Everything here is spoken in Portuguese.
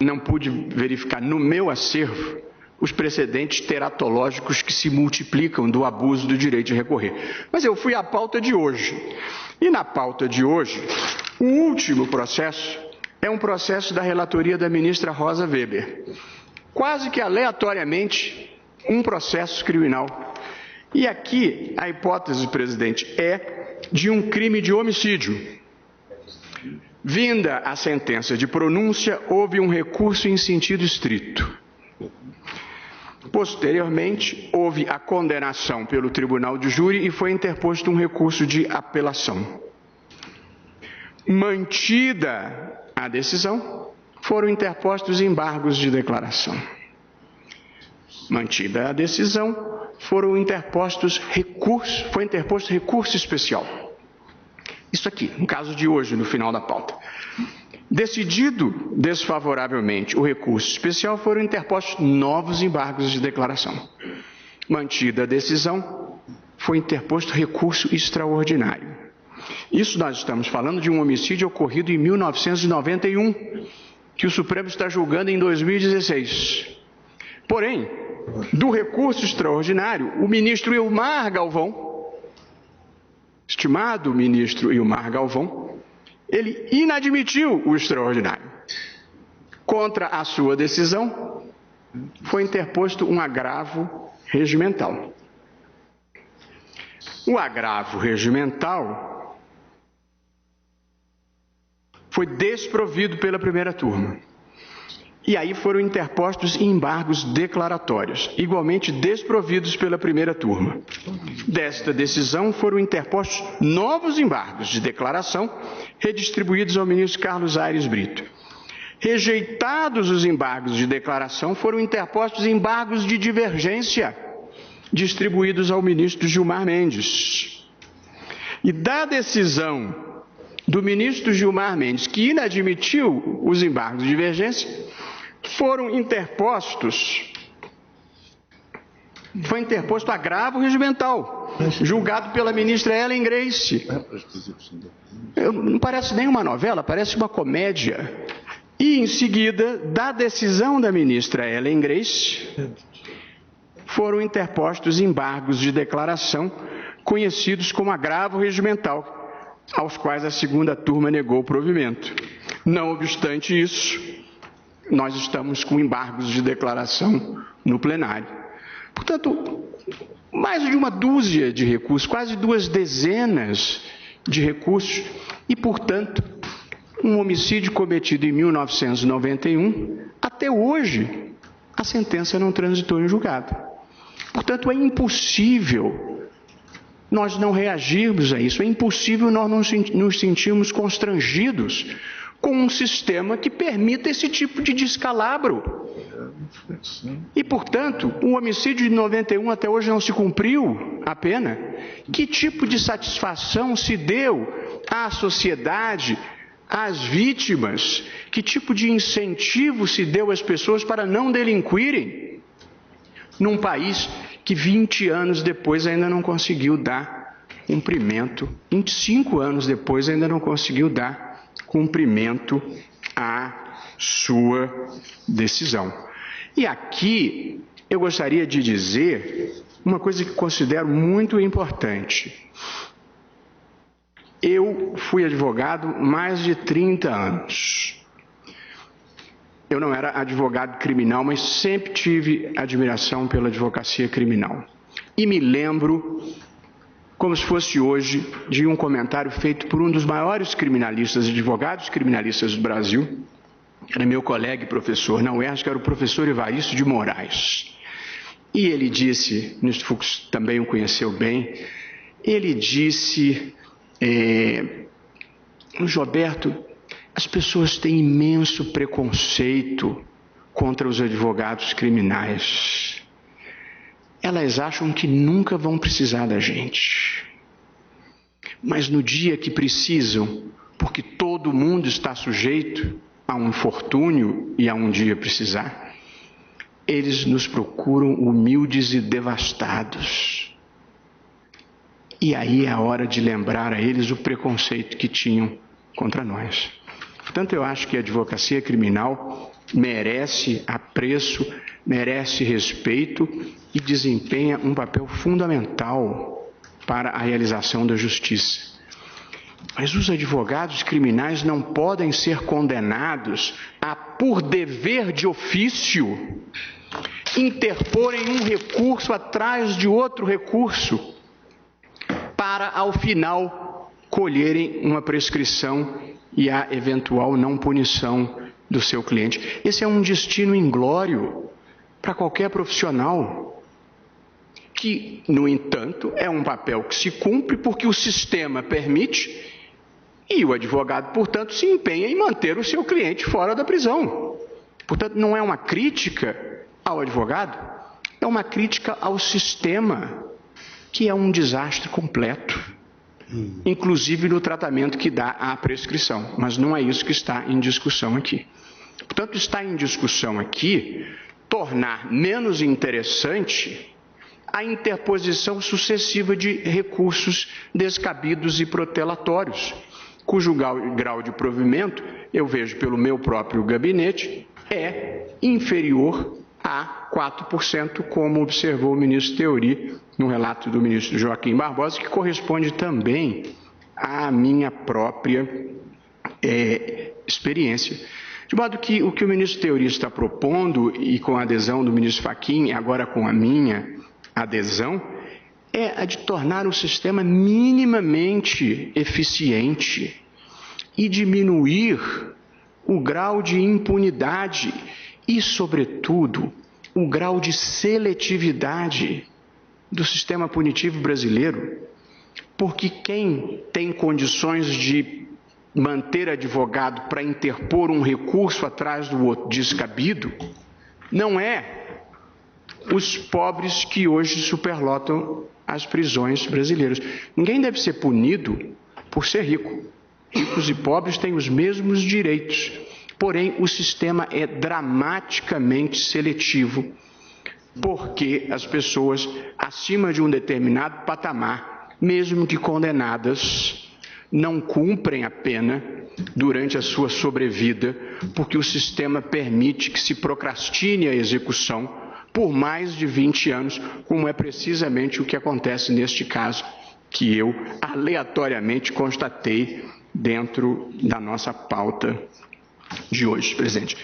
não pude verificar no meu acervo os precedentes teratológicos que se multiplicam do abuso do direito de recorrer. Mas eu fui à pauta de hoje. E na pauta de hoje, o último processo é um processo da relatoria da ministra Rosa Weber. Quase que aleatoriamente, um processo criminal. E aqui a hipótese, presidente, é de um crime de homicídio. Vinda a sentença de pronúncia, houve um recurso em sentido estrito. Posteriormente, houve a condenação pelo tribunal de júri e foi interposto um recurso de apelação. Mantida a decisão, foram interpostos embargos de declaração. Mantida a decisão, foi interposto recurso especial. Isso aqui, no caso de hoje, no final da pauta. Decidido desfavoravelmente o recurso especial, foram interpostos novos embargos de declaração. Mantida a decisão, foi interposto recurso extraordinário. Isso nós estamos falando de um homicídio ocorrido em 1991, que o Supremo está julgando em 2016. Porém, do recurso extraordinário, o ministro Ilmar Galvão, estimado ministro Ilmar Galvão, ele inadmitiu o extraordinário. Contra a sua decisão, foi interposto um agravo regimental. O agravo regimental foi desprovido pela primeira turma. E aí foram interpostos embargos declaratórios, igualmente desprovidos pela primeira turma. Desta decisão foram interpostos novos embargos de declaração, redistribuídos ao ministro Carlos Aires Brito. Rejeitados os embargos de declaração, foram interpostos embargos de divergência, distribuídos ao ministro Gilmar Mendes. E da decisão do ministro Gilmar Mendes, que inadmitiu os embargos de divergência, foi interposto agravo regimental, julgado pela ministra Ellen Grace. Não parece nem uma novela, parece uma comédia. E, em seguida, da decisão da ministra Ellen Grace, foram interpostos embargos de declaração, conhecidos como agravo regimental, aos quais a segunda turma negou o provimento. Não obstante isso, nós estamos com embargos de declaração no plenário. Portanto, mais de uma dúzia de recursos, quase 2 dezenas de recursos, e, portanto, um homicídio cometido em 1991, até hoje, a sentença não transitou em julgado. Portanto, é impossível nós não reagirmos a isso, é impossível nós nos sentirmos constrangidos com um sistema que permita esse tipo de descalabro. E, portanto, o homicídio de 91 até hoje não se cumpriu a pena. Que tipo de satisfação se deu à sociedade, às vítimas? Que tipo de incentivo se deu às pessoas para não delinquirem? Num país que 20 anos depois ainda não conseguiu dar cumprimento, 25 anos depois ainda não conseguiu dar cumprimento à sua decisão. E aqui eu gostaria de dizer uma coisa que considero muito importante. Eu fui advogado mais de 30 anos. Eu não era advogado criminal, mas sempre tive admiração pela advocacia criminal. E me lembro, como se fosse hoje, de um comentário feito por um dos maiores criminalistas, advogados criminalistas do Brasil, era meu colega e professor na UERJ, que era o professor Evaristo de Moraes. E ele disse, o ministro Fux também o conheceu bem, ele disse, Gilberto, as pessoas têm imenso preconceito contra os advogados criminais. Elas acham que nunca vão precisar da gente. Mas no dia que precisam, porque todo mundo está sujeito a um infortúnio e a um dia precisar, eles nos procuram humildes e devastados. E aí é a hora de lembrar a eles o preconceito que tinham contra nós. Portanto, eu acho que a advocacia criminal merece apreço, merece respeito e desempenha um papel fundamental para a realização da justiça. Mas os advogados criminais não podem ser condenados a, por dever de ofício, interporem um recurso atrás de outro recurso para, ao final, colherem uma prescrição e a eventual não punição do seu cliente. Esse é um destino inglório para qualquer profissional, que, no entanto, é um papel que se cumpre porque o sistema permite e o advogado, portanto, se empenha em manter o seu cliente fora da prisão. Portanto, não é uma crítica ao advogado, é uma crítica ao sistema, que é um desastre completo, inclusive no tratamento que dá à prescrição. Mas não é isso que está em discussão aqui. Portanto, está em discussão aqui tornar menos interessante a interposição sucessiva de recursos descabidos e protelatórios, cujo grau de provimento, eu vejo pelo meu próprio gabinete, é inferior a 4%, como observou o ministro Theory no relato do ministro Joaquim Barbosa, que corresponde também à minha própria experiência. De modo que o que o ministro Theory está propondo, e com a adesão do ministro Fachin, e agora com a minha adesão, é a de tornar o sistema minimamente eficiente e diminuir o grau de impunidade e, sobretudo, o grau de seletividade do sistema punitivo brasileiro, porque quem tem condições de manter advogado para interpor um recurso atrás do outro descabido não é os pobres que hoje superlotam as prisões brasileiras. Ninguém deve ser punido por ser rico. Ricos e pobres têm os mesmos direitos. Porém, o sistema é dramaticamente seletivo, porque as pessoas acima de um determinado patamar, mesmo que condenadas, não cumprem a pena durante a sua sobrevida, porque o sistema permite que se procrastine a execução por mais de 20 anos, como é precisamente o que acontece neste caso, que eu aleatoriamente constatei dentro da nossa pauta de hoje, presidente.